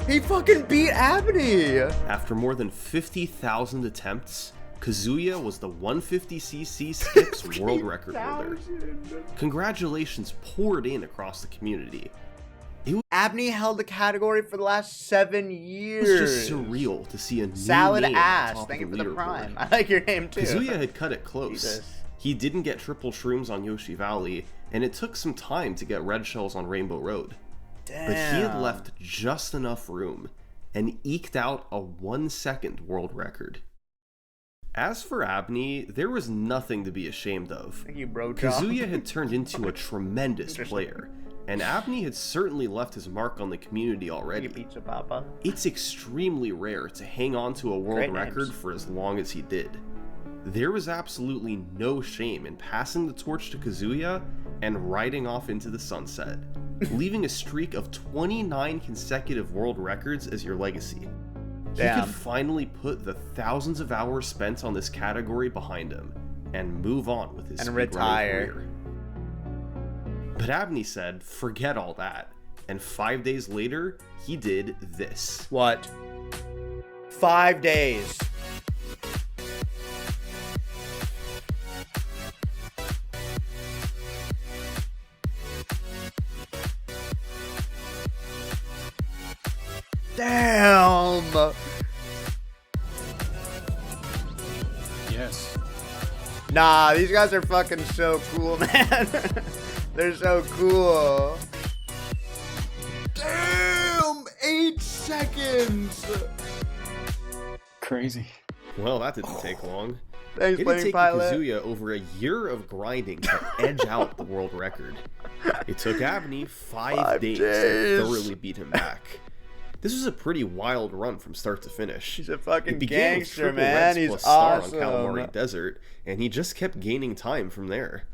He fucking beat Abney! After more than 50,000 attempts, Kazuya was the 150cc skips world record holder. Congratulations poured in across the community. Abney held the category for the last 7 years. It was just surreal to see a new Salad name ass. at the top Thank you of for the the leaderboard. prime. I like your name too. Kazuya had cut it close. Jesus. He didn't get triple shrooms on Yoshi Valley, and it took some time to get red shells on Rainbow Road. Damn. But he had left just enough room and eked out a 1-second world record. As for Abney, there was nothing to be ashamed of. Thank you, bro. John. Kazuya had turned into a tremendous player, and Abney had certainly left his mark on the community already. Thank you, Pizza Papa. It's extremely rare to hang on to a world Great record names. for as long as he did. There was absolutely no shame in passing the torch to Kazuya and riding off into the sunset, leaving a streak of 29 consecutive world records as your legacy. He Damn. could finally put the thousands of hours spent on this category behind him and move on with his And speedrunning retire. career. But Abney said, forget all that, and 5 days later, he did this. What? 5 days. Damn! Nah, these guys are fucking so cool, man. They're so cool. Damn! 8 seconds! Crazy. Well, that didn't take long. Thanks, It had Playing taken Pilot. Kazuya over a year of grinding to edge out the world record. It took Abney 5 days to thoroughly beat him back. This was a pretty wild run from start to finish. He's a fucking It began with gangster, triple man. reds He's plus star awesome. on Kalamari Desert, and he just kept gaining time from there.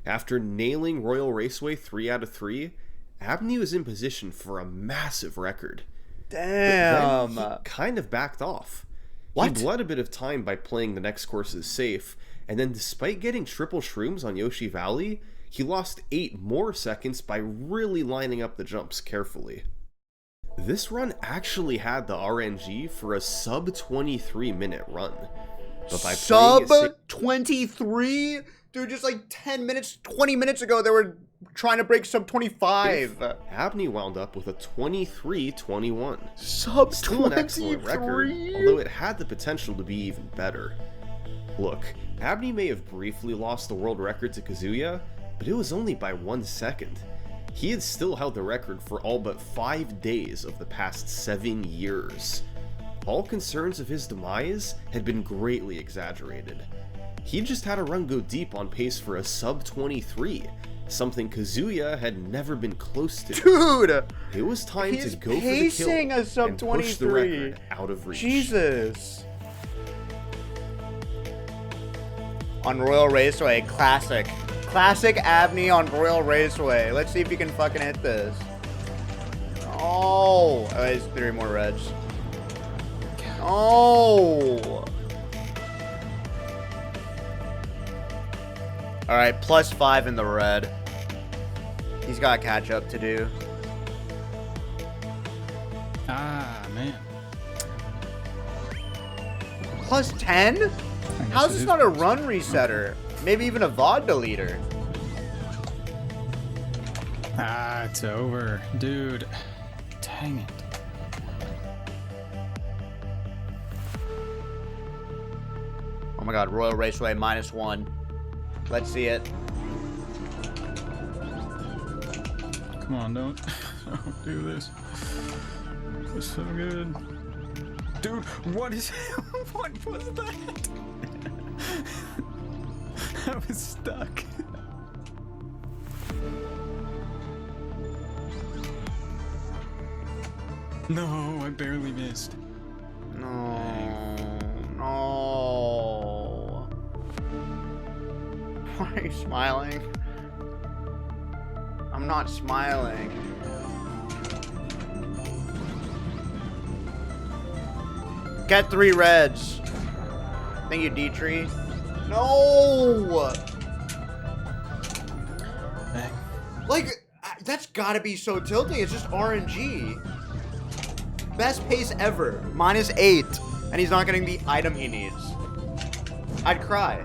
After nailing Royal Raceway 3 out of 3, Abney was in position for a massive record. Damn. Then he kind of backed off. What? He bled a bit of time by playing the next courses safe, and then despite getting triple shrooms on Yoshi Valley, he lost 8 more seconds by really lining up the jumps carefully. This run actually had the RNG for a sub 23 minute run. But by Sub playing it 23? Dude, just like 10 minutes, 20 minutes ago, they were trying to break sub 25. Abney wound up with a 23-21. Sub Still an excellent 23? record, although it had the potential to be even better. Look, Abney may have briefly lost the world record to Kazuya, but it was only by 1 second. He had still held the record for all but 5 days of the past 7 years. All concerns of his demise had been greatly exaggerated. He just had a run go deep on pace for a sub 23, something Kazuya had never been close to. Dude! It was time He's to go for the pacing kill a sub and push the 23. record out of reach. Jesus. On Royal Raceway, classic. Classic Abney on Royal Raceway. Let's see if you can fucking hit this. Oh, there's 3 more reds. Oh. All right, plus 5 in the red. He's got catch up to do. Ah, man. Plus 10? I guess How's it this is not a plus- run resetter? Maybe even a VOD deleter. Ah, it's over. Dude. Dang it. Oh my god, Royal Raceway -1. Let's see it. Come on, don't do this. It's so good. Dude, what is what was that? I was stuck. No, I barely missed. No. No. Why are you smiling? I'm not smiling. Get 3 reds. Thank you, D-Tree. No! Dang. Like, that's gotta be so tilting. It's just RNG. Best pace ever. -8. And he's not getting the item he needs. I'd cry.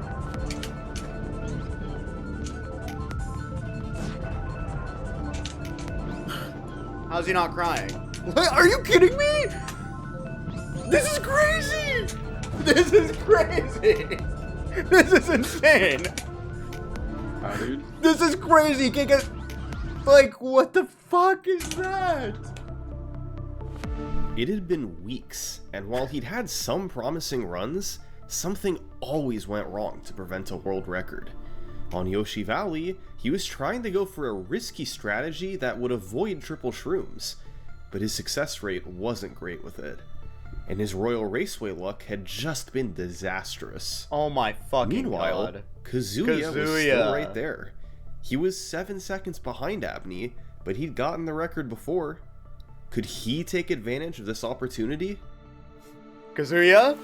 How's he not crying? Are you kidding me? This is crazy! This is crazy! This is insane! Wow, dude. This is crazy! You can't get... Like, what the fuck is that? It had been weeks, and while he'd had some promising runs, something always went wrong to prevent a world record. On Yoshi Valley, he was trying to go for a risky strategy that would avoid triple shrooms, but his success rate wasn't great with it. And his Royal Raceway luck had just been disastrous. Oh my fucking Meanwhile, god. Kazuya was still right there. He was 7 seconds behind Abney, but he'd gotten the record before. Could he take advantage of this opportunity? Kazuya?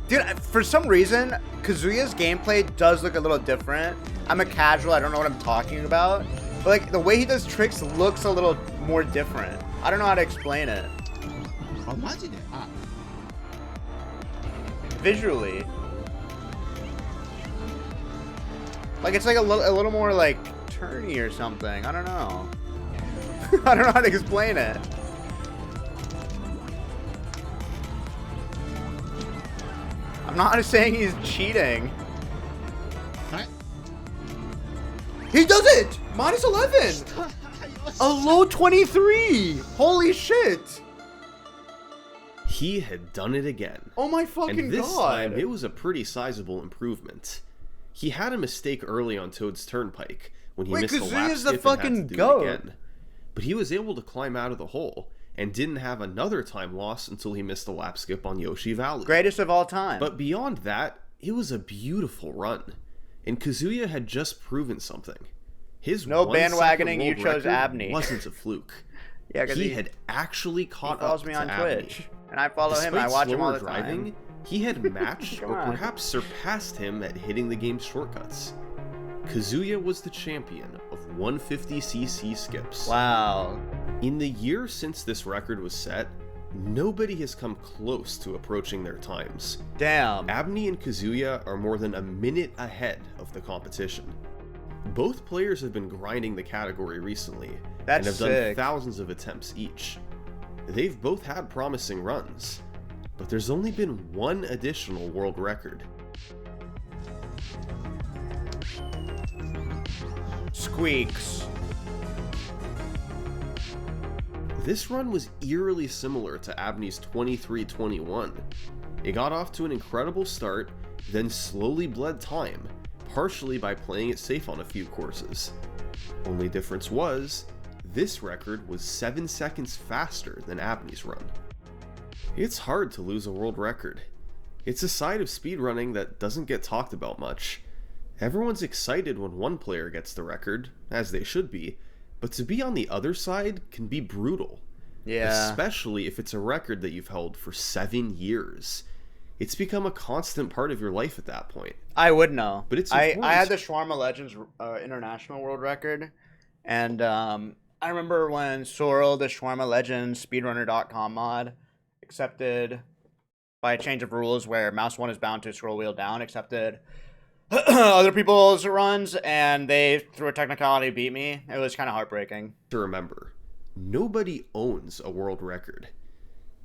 Dude, for some reason, Kazuya's gameplay does look a little different. I'm a casual, I don't know what I'm talking about. But like, the way he does tricks looks a little more different. I don't know how to explain it. Visually. Like, it's like a little more like turny or something. I don't know. I don't know how to explain it. I'm not saying he's cheating. Can He does it! Minus 11! A low 23! Holy shit! He had done it again. Oh my fucking and this god! time, it was a pretty sizable improvement. He had a mistake early on Toad's Turnpike when he missed the lap Kazuya's the skip and had fucking to do goat. it again. But he was able to climb out of the hole and didn't have another time loss until he missed the lap skip on Yoshi Valley. Greatest of all time. But beyond that, it was a beautiful run, and Kazuya had just proven something. His No 1 second bandwagoning, you world chose record Abney. wasn't a fluke. yeah, because He had actually he caught follows up me to on Abney. Twitch. And I follow him, Despite I watch him all slower the driving, time. he had matched Come or on. perhaps surpassed him at hitting the game's shortcuts. Kazuya was the champion of 150cc skips. Wow. In the year since this record was set, nobody has come close to approaching their times. Damn. Abney and Kazuya are more than a minute ahead of the competition. Both players have been grinding the category recently That's and have done sick. thousands of attempts each. They've both had promising runs, but there's only been one additional world record. Squeex. This run was eerily similar to Abney's 23-21. It got off to an incredible start, then slowly bled time, partially by playing it safe on a few courses. Only difference was, this record was 7 seconds faster than Abney's run. It's hard to lose a world record. It's a side of speedrunning that doesn't get talked about much. Everyone's excited when one player gets the record, as they should be, but to be on the other side can be brutal. Yeah. Especially if it's a record that you've held for 7 years. It's become a constant part of your life at that point. I would know. But it's I important. had the Shawarma Legends international world record, and I remember when Sorrel, the Shawarma Legends speedrunner.com mod, accepted by a change of rules where mouse 1 is bound to scroll wheel down, accepted other people's runs, and they, through a technicality, beat me. It was kind of heartbreaking. To remember, nobody owns a world record.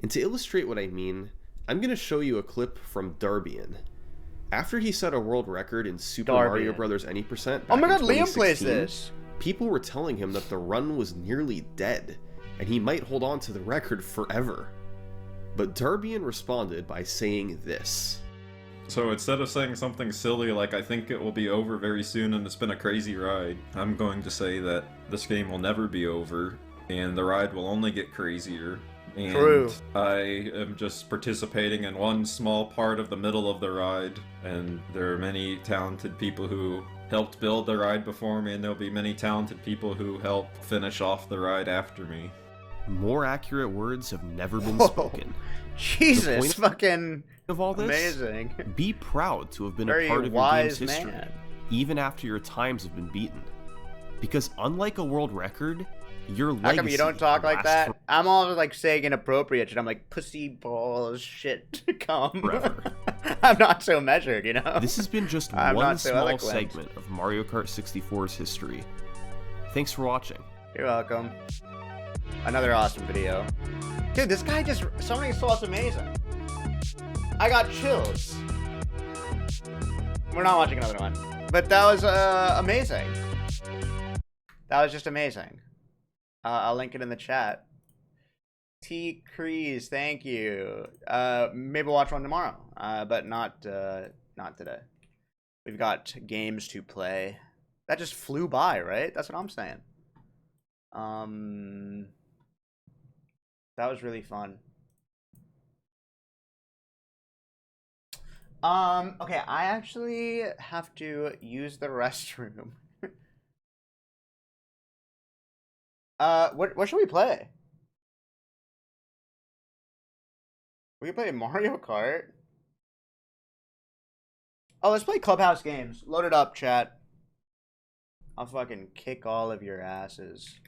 And to illustrate what I mean, I'm going to show you a clip from Darbian. After he set a world record in Super Mario Bros. Any Percent Oh my back god, in Liam plays 2016, this. people were telling him that the run was nearly dead, and he might hold on to the record forever. But Darbian responded by saying this. So instead of saying something silly like I think it will be over very soon and it's been a crazy ride, I'm going to say that this game will never be over and the ride will only get crazier. And True. I am just participating in one small part of the middle of the ride, and there are many talented people who helped build the ride before me, and there'll be many talented people who help finish off the ride after me. More accurate words have never been Whoa. spoken. Jesus, point fucking Of all this, amazing. be proud to have been Very a part of your wise game's history, man. even after your times have been beaten. Because unlike a world record, your How legacy come you don't talk like lasts that? I'm always like saying inappropriate shit. I'm like, pussy balls shit come. Forever. I'm not so measured, you know? This has been just I'm one not so small eloquent. segment of Mario Kart 64's history. Thanks for watching. You're welcome. Another awesome video. Dude, this guy just, somebody saw us amazing. I got chills. We're not watching another one. But that was amazing. That was just amazing. I'll link it in the chat. T. Crease, thank you. Maybe we'll watch one tomorrow, but not today. We've got games to play. That just flew by, right? That's what I'm saying. That was really fun. Okay, I actually have to use the restroom. What should we play? We can play Mario Kart. Oh, let's play Clubhouse games. Load it up, chat. I'll fucking kick all of your asses.